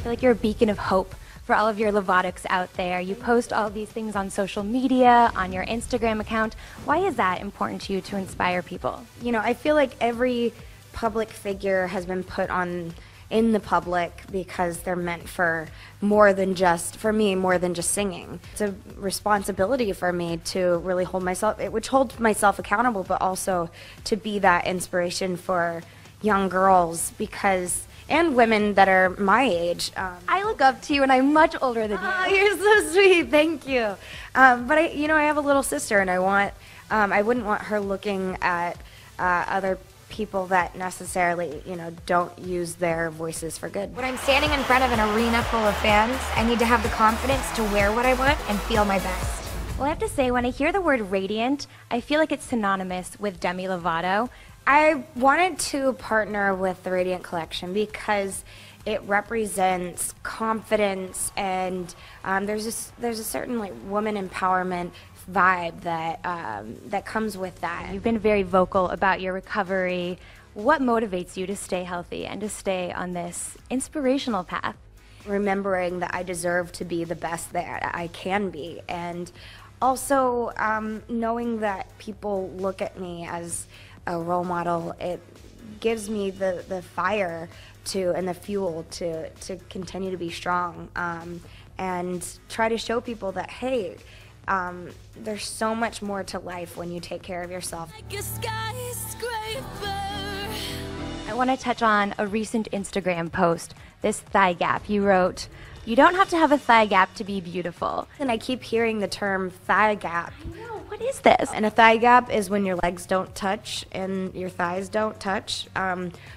feel like you're a beacon of hope for all of your Lovatics out there. You post all these things on social media, on your Instagram account. Why is that important to you to inspire people? You know, I feel like every public figure has been put on in the public because they're meant for more than just, for me, more than just singing. It's a responsibility for me to really hold myself, which holds myself accountable, but also to be that inspiration for young girls because, and women that are my age. I look up to you and I'm much older than you. Oh, you're so sweet, thank you. But I have a little sister and I wouldn't want her looking at other people that necessarily, don't use their voices for good. When I'm standing in front of an arena full of fans, I need to have the confidence to wear what I want and feel my best. Well, I have to say, when I hear the word radiant, I feel like it's synonymous with Demi Lovato. I wanted to partner with the Radiant Collection because it represents confidence and there's a certain like woman empowerment vibe that comes with that. You've been very vocal about your recovery. What motivates you to stay healthy and to stay on this inspirational path? Remembering that I deserve to be the best that I can be, and also knowing that people look at me as a role model. It gives me the fire and the fuel to continue to be strong and try to show people that, hey, there's so much more to life when you take care of yourself. I want to touch on a recent Instagram post, this thigh gap. You wrote, "You don't have to have a thigh gap to be beautiful." And I keep hearing the term thigh gap. I know, what is this? And a thigh gap is when your legs don't touch and your thighs don't touch,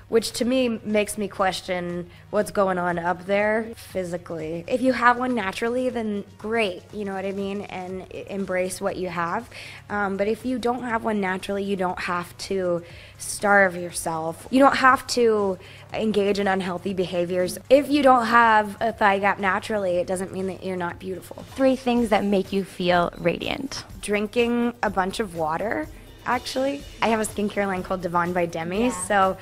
which to me makes me question what's going on up there physically. If you have one naturally, then great, you know what I mean, and embrace what you have. But if you don't have one naturally, you don't have to starve yourself. You don't have to engage in unhealthy behaviors. If you don't have a thigh gap naturally, it doesn't mean that you're not beautiful. 3 things that make you feel radiant. Drinking a bunch of water, actually. I have a skincare line called Divine by Demi, so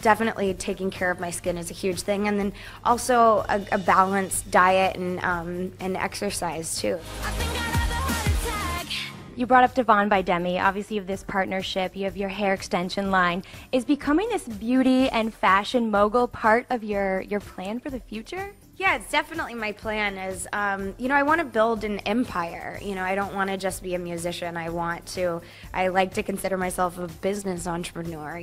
definitely taking care of my skin is a huge thing. And then also a balanced diet and exercise too. You brought up Devon by Demi. Obviously, you have this partnership. You have your hair extension line. Is becoming this beauty and fashion mogul part of your plan for the future? Yeah, it's definitely my plan is, I want to build an empire. I don't want to just be a musician. I like to consider myself a business entrepreneur,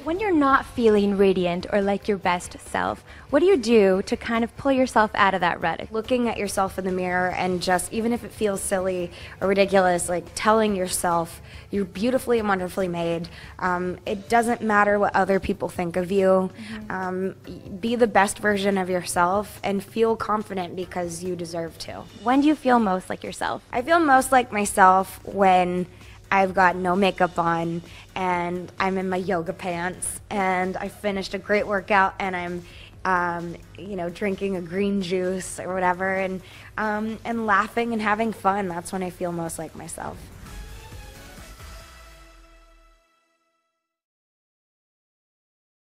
When you're not feeling radiant or like your best self, what do you do to kind of pull yourself out of that rut? Looking at yourself in the mirror and just, even if it feels silly or ridiculous, like telling yourself you're beautifully and wonderfully made. It doesn't matter what other people think of you. Be the best version of yourself and feel confident because you deserve to. When do you feel most like yourself? I feel most like myself when I've got no makeup on and I'm in my yoga pants and I finished a great workout and I'm drinking a green juice or whatever and laughing and having fun. That's when I feel most like myself.